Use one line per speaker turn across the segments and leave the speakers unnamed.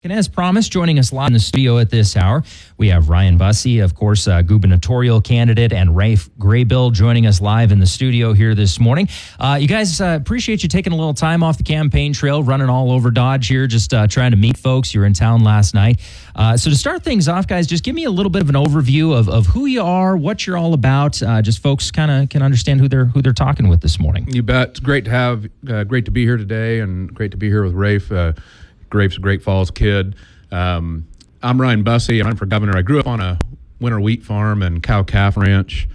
And as promised, joining us live in the studio at this hour, we have Ryan Busse, of course, gubernatorial candidate, and Raph Graybill joining us live in the studio here this morning. You guys, appreciate you taking a little time off the campaign trail, running all over Dodge here, just trying to meet folks. You were in town last night. So to start things off, guys, just give me a little bit of an overview of who you are, what you're all about, just folks kind of can understand who they're talking with this morning.
You bet. It's great to be here today, and great to be here with Raph. Grape's a Great Falls kid. I'm Ryan Busse. I'm running for governor. I grew up on a winter wheat farm and cow-calf ranch.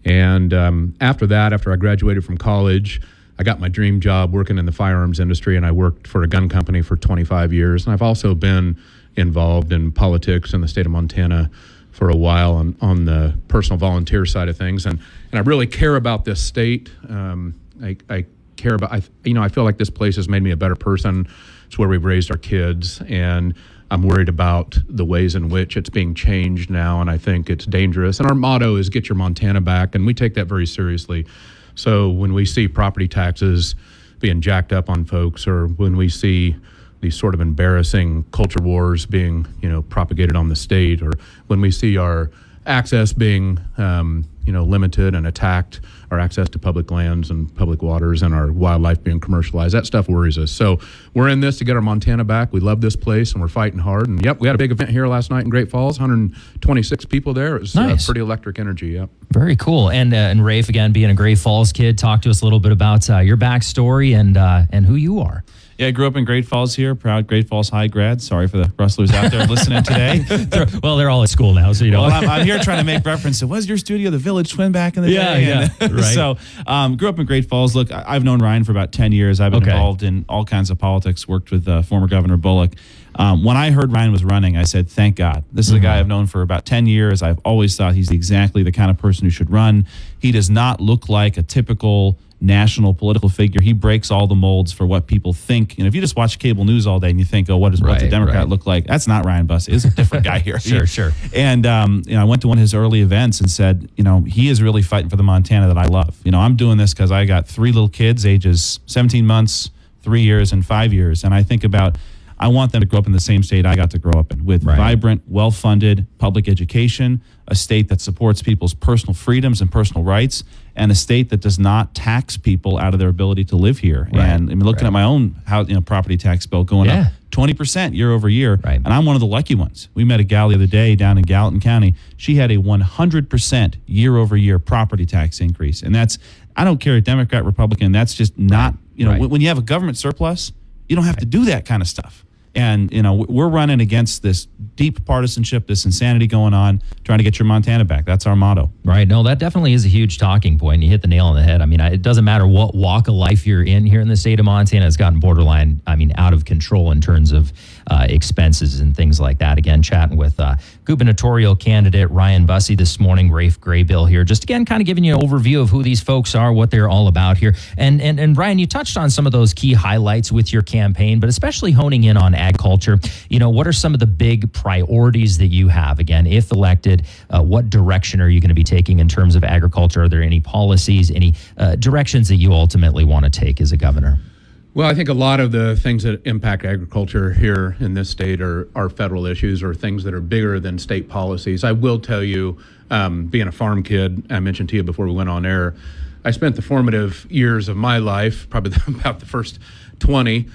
And after I graduated from college, I got my dream job working in the firearms industry, and I worked for a gun company for 25 years. And I've also been involved in politics in the state of Montana for a while on the personal volunteer side of things. And I really care about this state. I care about, I feel like this place has made me a better person. It's where we've raised our kids, and I'm worried about the ways in which it's being changed now, and I think it's dangerous. And our motto is get your Montana back, and we take that very seriously. So when we see property taxes being jacked up on folks, or when we see these sort of embarrassing culture wars being, propagated on the state, or when we see our access being, limited and attacked, our access to public lands and public waters and our wildlife being commercialized, that stuff worries us. So we're in this to get our Montana back. We love this place, and we're fighting hard. And we had a big event here last night in Great Falls, 126 people there. It was
nice.
Pretty electric energy, yep.
Very cool. And Raph, again, being a Great Falls kid, talk to us a little bit about your backstory and who you are.
Yeah, I grew up in Great Falls here, proud Great Falls High grad. Sorry for the rustlers out there listening today.
They're all at school now, so
Well, I'm here trying to make reference to, was your studio the Village Twin back in the day?
Yeah, right.
So, grew up in Great Falls. Look, I've known Ryan for about 10 years. I've been involved in all kinds of politics, worked with former Governor Bullock. When I heard Ryan was running, I said, thank God. This is a guy I've known for about 10 years. I've always thought he's exactly the kind of person who should run. He does not look like a typical national political figure. He breaks all the molds for what people think. If you just watch cable news all day and you think, what's a Democrat look like? That's not Ryan Busse. It's a different guy here.
Sure.
And I went to one of his early events and said, he is really fighting for the Montana that I love. I'm doing this because I got 3 little kids, ages 17 months, 3 years, and 5 years. And I think about, I want them to grow up in the same state I got to grow up in, with vibrant, well-funded public education, a state that supports people's personal freedoms and personal rights, and a state that does not tax people out of their ability to live here. And I'm looking at my own property tax bill going up 20% year over year, and I'm one of the lucky ones. We met a gal the other day down in Gallatin County. She had a 100% year over year property tax increase, and that's, I don't care, Democrat, Republican, that's just not, when you have a government surplus, you don't have to do that kind of stuff. And, we're running against this deep partisanship, this insanity going on, trying to get your Montana back. That's our motto.
Right. No, that definitely is a huge talking point. You hit the nail on the head. I mean, it doesn't matter what walk of life you're in here in the state of Montana. It's gotten borderline, out of control in terms of expenses and things like that. Again, chatting with gubernatorial candidate Ryan Busse this morning, Raph Graybill here. Just again, kind of giving you an overview of who these folks are, what they're all about here. And Ryan, you touched on some of those key highlights with your campaign, but especially honing in on agriculture. What are some of the big priorities that you have? Again, if elected, what direction are you going to be taking in terms of agriculture? Are there any policies, any directions that you ultimately want to take as a governor?
Well, I think a lot of the things that impact agriculture here in this state are federal issues or things that are bigger than state policies. I will tell you, being a farm kid, I mentioned to you before we went on air, I spent the formative years of my life, probably about the first 20,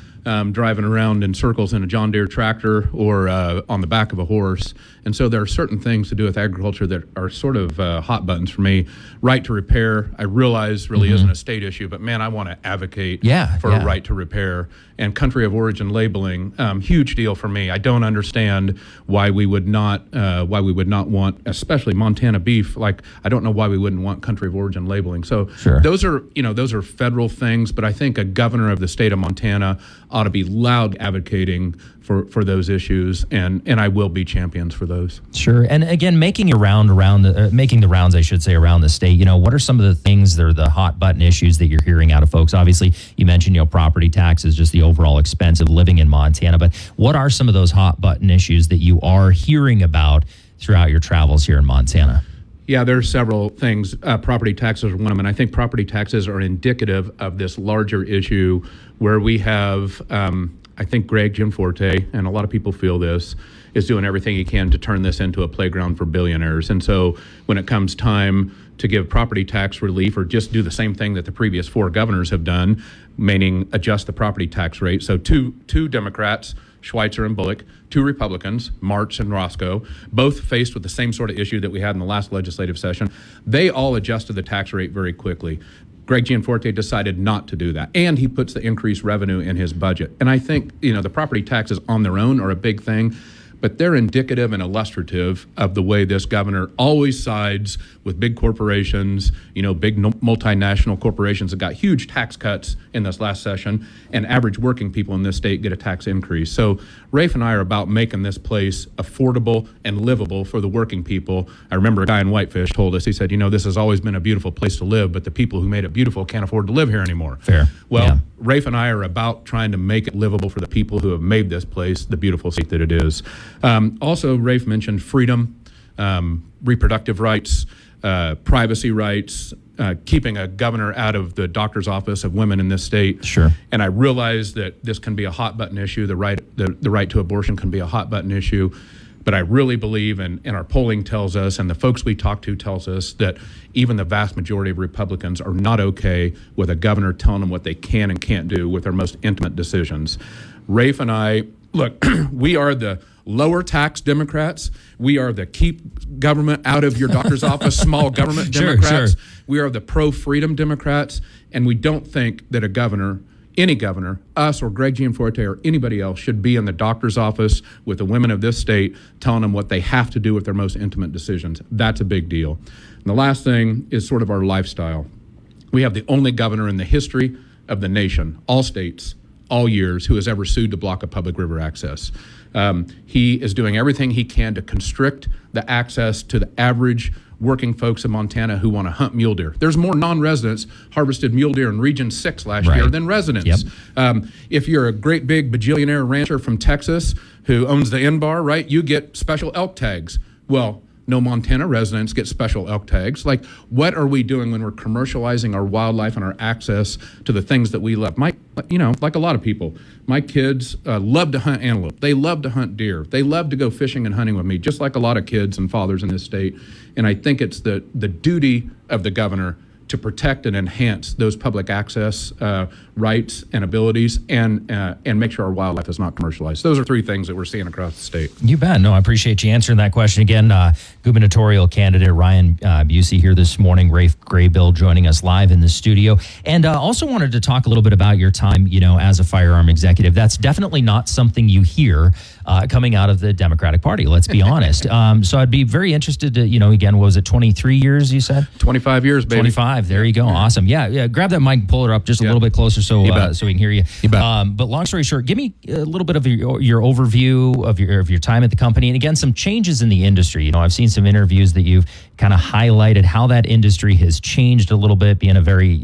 driving around in circles in a John Deere tractor or on the back of a horse. And so there are certain things to do with agriculture that are sort of hot buttons for me. Right to repair, I realize really isn't a state issue, but man, I want to advocate for a right to repair. And country of origin labeling, huge deal for me. I don't understand why we would not want, especially Montana beef. Like, I don't know why we wouldn't want country of origin labeling. So those are federal things, but I think a governor of the state of Montana ought to be loud advocating for those issues, and I will be champions for those.
Sure. And again, making the rounds, I should say, around the state, what are some of the things that are the hot button issues that you're hearing out of folks? Obviously, you mentioned, property taxes, just the overall expense of living in Montana, but what are some of those hot button issues that you are hearing about throughout your travels here in Montana?
Yeah, there's several things. Property taxes are one of them, and I think property taxes are indicative of this larger issue where we have I think Greg Gianforte, and a lot of people feel this, is doing everything he can to turn this into a playground for billionaires. And so when it comes time to give property tax relief or just do the same thing that the previous 4 governors have done, meaning adjust the property tax rate. So two Democrats, Schweitzer and Bullock, 2 Republicans, March and Roscoe, both faced with the same sort of issue that we had in the last legislative session. They all adjusted the tax rate very quickly. Greg Gianforte decided not to do that, and he puts the increased revenue in his budget. And I think, the property taxes on their own are a big thing, but they're indicative and illustrative of the way this governor always sides with big corporations, big multinational corporations that got huge tax cuts in this last session, and average working people in this state get a tax increase. So Rafe and I are about making this place affordable and livable for the working people. I remember a guy in Whitefish told us, he said, this has always been a beautiful place to live, but the people who made it beautiful can't afford to live here anymore.
Fair.
Well,
yeah.
Rafe and I are about trying to make it livable for the people who have made this place the beautiful state that it is. Also, Rafe mentioned freedom, reproductive rights, privacy rights, keeping a governor out of the doctor's office of women in this state.
Sure.
And I realize that this can be a hot button issue. The right to abortion can be a hot button issue. But I really believe, and our polling tells us, and the folks we talk to tells us, that even the vast majority of Republicans are not okay with a governor telling them what they can and can't do with their most intimate decisions. Rafe and I, look, we are the lower tax Democrats. We are the keep government out of your doctor's office, small government Democrats.
Sure.
We are the pro-freedom Democrats, and we don't think that a governor, any governor, us or Greg Gianforte or anybody else, should be in the doctor's office with the women of this state telling them what they have to do with their most intimate decisions. That's a big deal. And the last thing is sort of our lifestyle. We have the only governor in the history of the nation, all states, all years, who has ever sued to block a public river access. He is doing everything he can to constrict the access to the average working folks in Montana who want to hunt mule deer. There's more non-residents harvested mule deer in Region 6 last year than residents.
Yep.
If you're a great big bajillionaire rancher from Texas who owns the N-Bar, right, you get special elk tags. Well, no Montana residents get special elk tags. Like, what are we doing when we're commercializing our wildlife and our access to the things that we love? Like a lot of people, my kids love to hunt antelope. They love to hunt deer. They love to go fishing and hunting with me, just like a lot of kids and fathers in this state. And I think it's the duty of the governor to protect and enhance those public access rights and abilities, and make sure our wildlife is not commercialized. Those are 3 things that we're seeing across the state.
You bet. No, I appreciate you answering that question. Again, gubernatorial candidate Ryan Busse here this morning, Raph Graybill joining us live in the studio. And also wanted to talk a little bit about your time, as a firearm executive. That's definitely not something you hear coming out of the Democratic Party, let's be honest. So I'd be very interested to, again, what was it, 23 years you said?
25 years, baby.
25. There you go. Awesome. Yeah. Grab that mic and pull it up just a little bit closer so we can hear you. But long story short, give me a little bit of your overview of your time at the company, and again, some changes in the industry. I've seen some interviews that you've kind of highlighted how that industry has changed a little bit, being a very,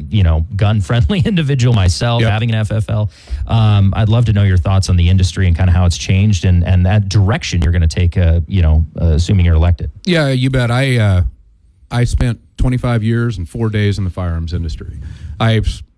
gun-friendly individual myself, having an FFL. I'd love to know your thoughts on the industry and kind of how it's changed and that direction you're going to take, assuming you're elected.
Yeah, you bet. I spent 25 years and 4 days in the firearms industry.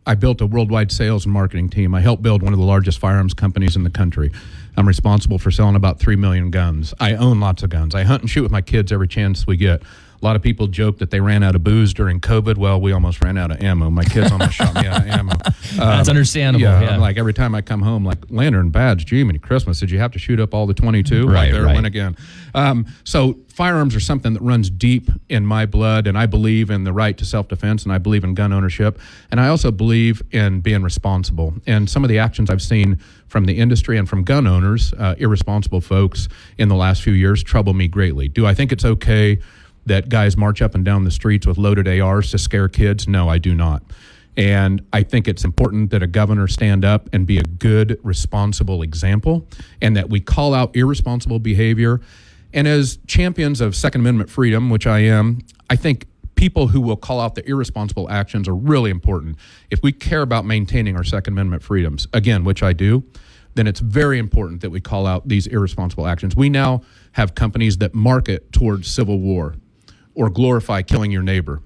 I built a worldwide sales and marketing team. I helped build one of the largest firearms companies in the country. I'm responsible for selling about 3 million guns. I own lots of guns. I hunt and shoot with my kids every chance we get. A lot of people joke that they ran out of booze during COVID. Well, we almost ran out of ammo. My kids almost shot me out of ammo.
That's understandable.
Yeah, I'm like, every time I come home, like, Lantern, Badge, gee, many Christmas, did you have to shoot up all the 22?
Right.
Win again. So firearms are something that runs deep in my blood, and I believe in the right to self-defense, and I believe in gun ownership, and I also believe in being responsible. And some of the actions I've seen from the industry and from gun owners, irresponsible folks in the last few years, trouble me greatly. Do I think it's okay that guys march up and down the streets with loaded ARs to scare kids? No, I do not. And I think it's important that a governor stand up and be a good, responsible example, and that we call out irresponsible behavior. And as champions of Second Amendment freedom, which I am, I think people who will call out the irresponsible actions are really important. If we care about maintaining our Second Amendment freedoms, again, which I do, then it's very important that we call out these irresponsible actions. We now have companies that market towards civil war or glorify killing your neighbor.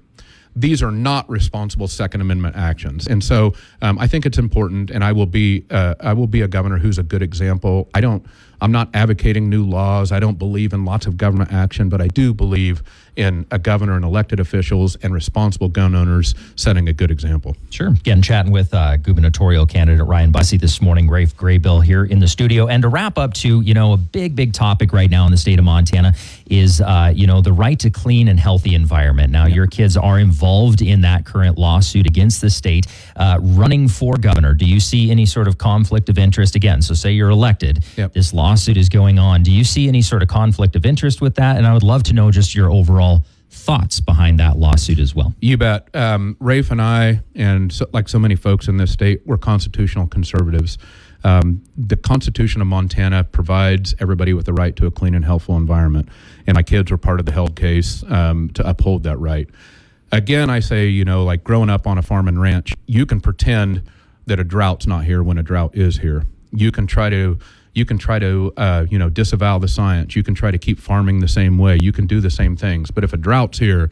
these are not responsible Second Amendment actions. And so I think it's important, and I will be a governor who's a good example. I'm not advocating new laws. I don't believe in lots of government action, but I do believe in a governor and elected officials and responsible gun owners setting a good example.
Sure. Again, chatting with gubernatorial candidate Ryan Busse this morning, Raph Graybill here in the studio. And to wrap up to, a big topic right now in the state of Montana is, the right to clean and healthy environment. Now, your kids are involved in that current lawsuit against the state. Running for governor, do you see any sort of conflict of interest? Again, so say you're elected, this lawsuit is going on. Do you see any sort of conflict of interest with that? And I would love to know just your overall thoughts behind that lawsuit as well.
You bet. Raph and I, and like so many folks in this state, we're constitutional conservatives. The Constitution of Montana provides everybody with the right to a clean and healthful environment. And my kids were part of the held case to uphold that right. Again, I say, like growing up on a farm and ranch, you can pretend that a drought's not here when a drought is here. You can try to disavow the science. You can try to keep farming the same way. You can do the same things. But if a drought's here,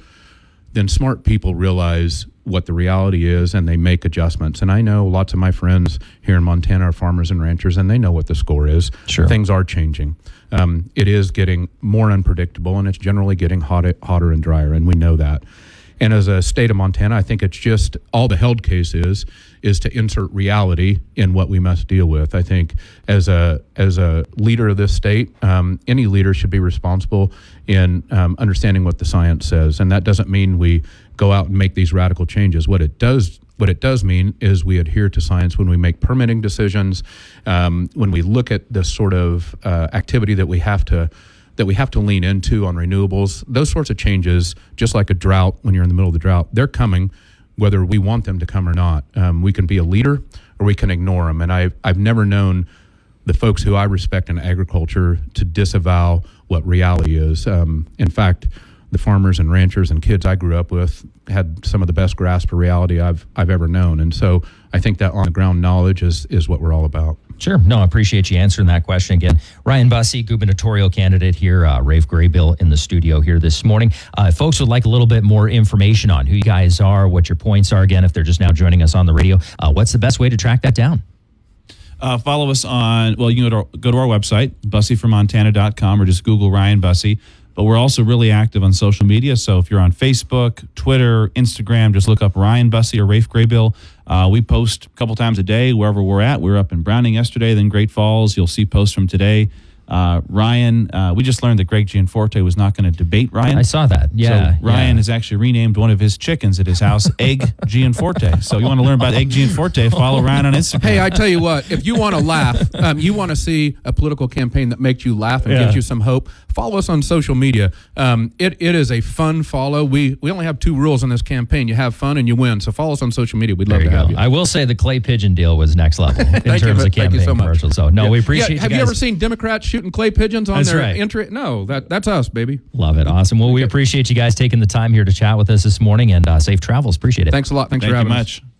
then smart people realize what the reality is and they make adjustments. And I know lots of my friends here in Montana are farmers and ranchers, and they know what the score is.
Sure.
Things are changing. It is getting more unpredictable, and it's generally getting hotter and drier, and we know that. And as a state of Montana, I think it's just all the held case is to insert reality in what we must deal with. I think as a leader of this state, any leader should be responsible in understanding what the science says. And that doesn't mean we go out and make these radical changes. What it does mean is we adhere to science when we make permitting decisions, when we look at the sort of activity that we have to lean into on renewables. Those sorts of changes, just like a drought, when you're in the middle of the drought, they're coming whether we want them to come or not. We can be a leader or we can ignore them. And I've never known the folks who I respect in agriculture to disavow what reality is. In fact, the farmers and ranchers and kids I grew up with had some of the best grasp of reality I've ever known. And so I think that on the ground knowledge is what we're all about.
Sure. No, I appreciate you answering that question again. Ryan Busse, gubernatorial candidate here, Raph Graybill in the studio here this morning. If folks would like a little bit more information on who you guys are, what your points are, again, if they're just now joining us on the radio, what's the best way to track that down?
Follow us on, you can go to our website, busseformontana.com, or just Google Ryan Busse. But we're also really active on social media. So if you're on Facebook, Twitter, Instagram, just look up Ryan Busse or Raph Graybill. We post a couple times a day wherever we're at. We were up in Browning yesterday, then Great Falls. You'll see posts from today. Ryan, we just learned that Greg Gianforte was not going to debate Ryan.
I saw that. Yeah.
So Ryan has actually renamed one of his chickens at his house Egg Gianforte. So you want to learn about Egg Gianforte, follow Ryan on Instagram.
Hey, I tell you what, if you want to laugh, you want to see a political campaign that makes you laugh and gives you some hope, follow us on social media. It is a fun follow. We only have 2 rules in this campaign. You have fun and you win. So follow us on social media. We'd love to have you.
I will say the clay pigeon deal was next level in terms of campaign commercials. So we appreciate you guys.
Have you ever seen Democrats shooting clay pigeons on their entry? No, that's us, baby.
Love it. Awesome. Well, we appreciate you guys taking the time here to chat with us this morning, and safe travels. Appreciate it.
Thanks a lot. Thanks for having us.
Thank you much.